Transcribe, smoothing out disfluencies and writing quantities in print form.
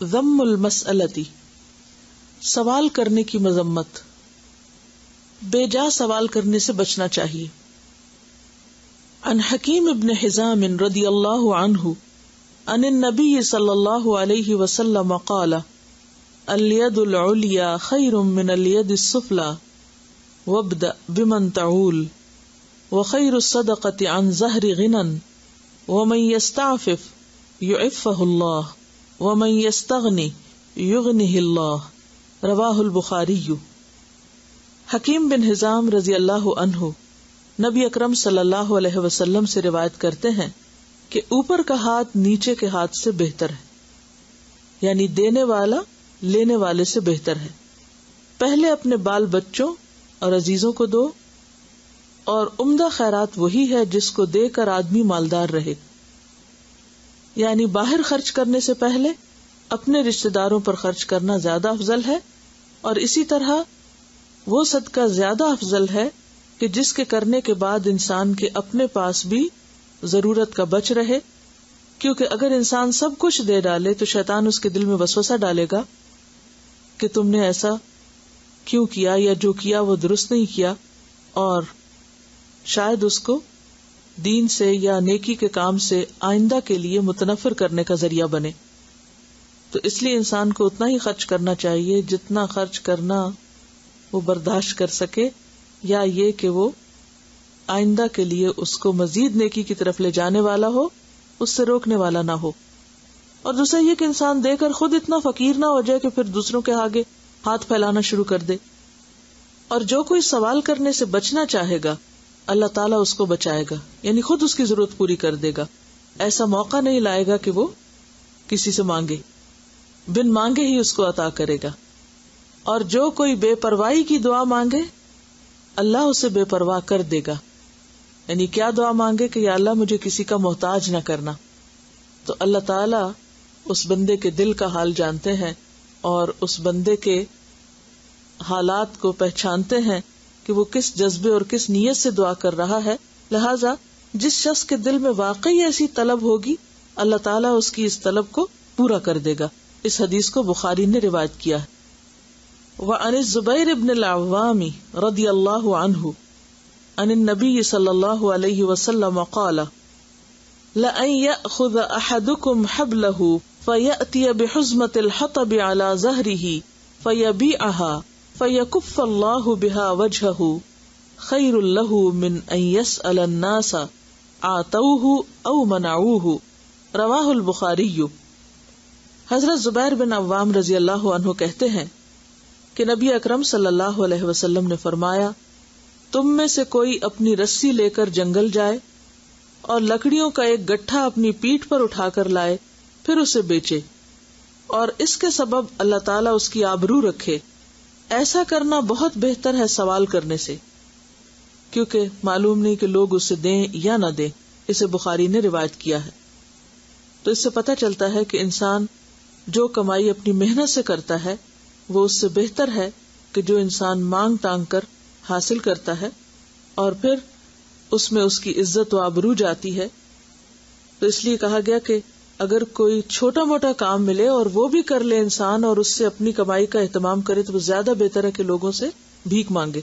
ذم المسألتی، سوال کرنے کی مذمت، بے جا سوال کرنے سے بچنا چاہیے. عن حکیم ابن حزام رضی اللہ عنہ عن النبی صلی اللہ علیہ وسلم قال الید العلیا خیر من الید السفلی وابدأ بمن تعول وخیر الصدقة عن ظہر غنى ومن يستعفف يعفه اللہ ومن يستغنی یغنہ اللہ. رواہ البخاری. حکیم بن حزام رضی اللہ عنہ نبی اکرم صلی اللہ علیہ وسلم سے روایت کرتے ہیں کہ اوپر کا ہاتھ نیچے کے ہاتھ سے بہتر ہے، یعنی دینے والا لینے والے سے بہتر ہے. پہلے اپنے بال بچوں اور عزیزوں کو دو، اور عمدہ خیرات وہی ہے جس کو دے کر آدمی مالدار رہے. یعنی باہر خرچ کرنے سے پہلے اپنے رشتہ داروں پر خرچ کرنا زیادہ افضل ہے، اور اسی طرح وہ صدقہ زیادہ افضل ہے کہ جس کے کرنے کے بعد انسان کے اپنے پاس بھی ضرورت کا بچ رہے. کیونکہ اگر انسان سب کچھ دے ڈالے تو شیطان اس کے دل میں وسوسہ ڈالے گا کہ تم نے ایسا کیوں کیا، یا جو کیا وہ درست نہیں کیا، اور شاید اس کو دین سے یا نیکی کے کام سے آئندہ کے لیے متنفر کرنے کا ذریعہ بنے. تو اس لیے انسان کو اتنا ہی خرچ کرنا چاہیے جتنا خرچ کرنا وہ برداشت کر سکے، یا یہ کہ وہ آئندہ کے لیے اس کو مزید نیکی کی طرف لے جانے والا ہو، اس سے روکنے والا نہ ہو. اور دوسرا یہ کہ انسان دے کر خود اتنا فقیر نہ ہو جائے کہ پھر دوسروں کے آگے ہاتھ پھیلانا شروع کر دے. اور جو کوئی سوال کرنے سے بچنا چاہے گا اللہ تعالیٰ اس کو بچائے گا، یعنی خود اس کی ضرورت پوری کر دے گا. ایسا موقع نہیں لائے گا کہ وہ کسی سے مانگے، بن مانگے ہی اس کو عطا کرے گا. اور جو کوئی بے پرواہی کی دعا مانگے اللہ اسے بے پرواہ کر دے گا. یعنی کیا دعا مانگے کہ یا اللہ مجھے کسی کا محتاج نہ کرنا. تو اللہ تعالیٰ اس بندے کے دل کا حال جانتے ہیں اور اس بندے کے حالات کو پہچانتے ہیں کہ وہ کس جذبے اور کس نیت سے دعا کر رہا ہے. لہذا جس شخص کے دل میں واقعی ایسی طلب ہوگی اللہ تعالیٰ اس کی اس طلب کو پورا کر دے گا. اس حدیث کو بخاری نے روایت کیا ہے. وعن الزبیر بن العوام رضی اللہ عنہ عن النبی صلی اللہ علیہ وسلم قال لأن يأخذ أحدكم حبله فيأتي بحزمة الحطب على ظهره فيبيعها فيكف الله بها وجهه خير له من أن يسأل الناس أعطوه أو منعوه. رواه البخاری. حضرت زبیر بن عوام رضی اللہ عنہ کہتے ہیں کہ نبی اکرم صلی اللہ علیہ وسلم نے فرمایا، تم میں سے کوئی اپنی رسی لے کر جنگل جائے اور لکڑیوں کا ایک گٹھا اپنی پیٹھ پر اٹھا کر لائے، پھر اسے بیچے، اور اس کے سبب اللہ تعالیٰ اس کی آبرو رکھے. ایسا کرنا بہت بہتر ہے سوال کرنے سے، کیونکہ معلوم نہیں کہ لوگ اسے دیں یا نہ دیں. اسے بخاری نے روایت کیا ہے. تو اس سے پتہ چلتا ہے کہ انسان جو کمائی اپنی محنت سے کرتا ہے وہ اس سے بہتر ہے کہ جو انسان مانگ ٹانگ کر حاصل کرتا ہے اور پھر اس میں اس کی عزت و آبرو جاتی ہے. تو اس لیے کہا گیا کہ اگر کوئی چھوٹا موٹا کام ملے اور وہ بھی کر لے انسان اور اس سے اپنی کمائی کا اہتمام کرے تو وہ زیادہ بہتر ہے کہ لوگوں سے بھیک مانگے.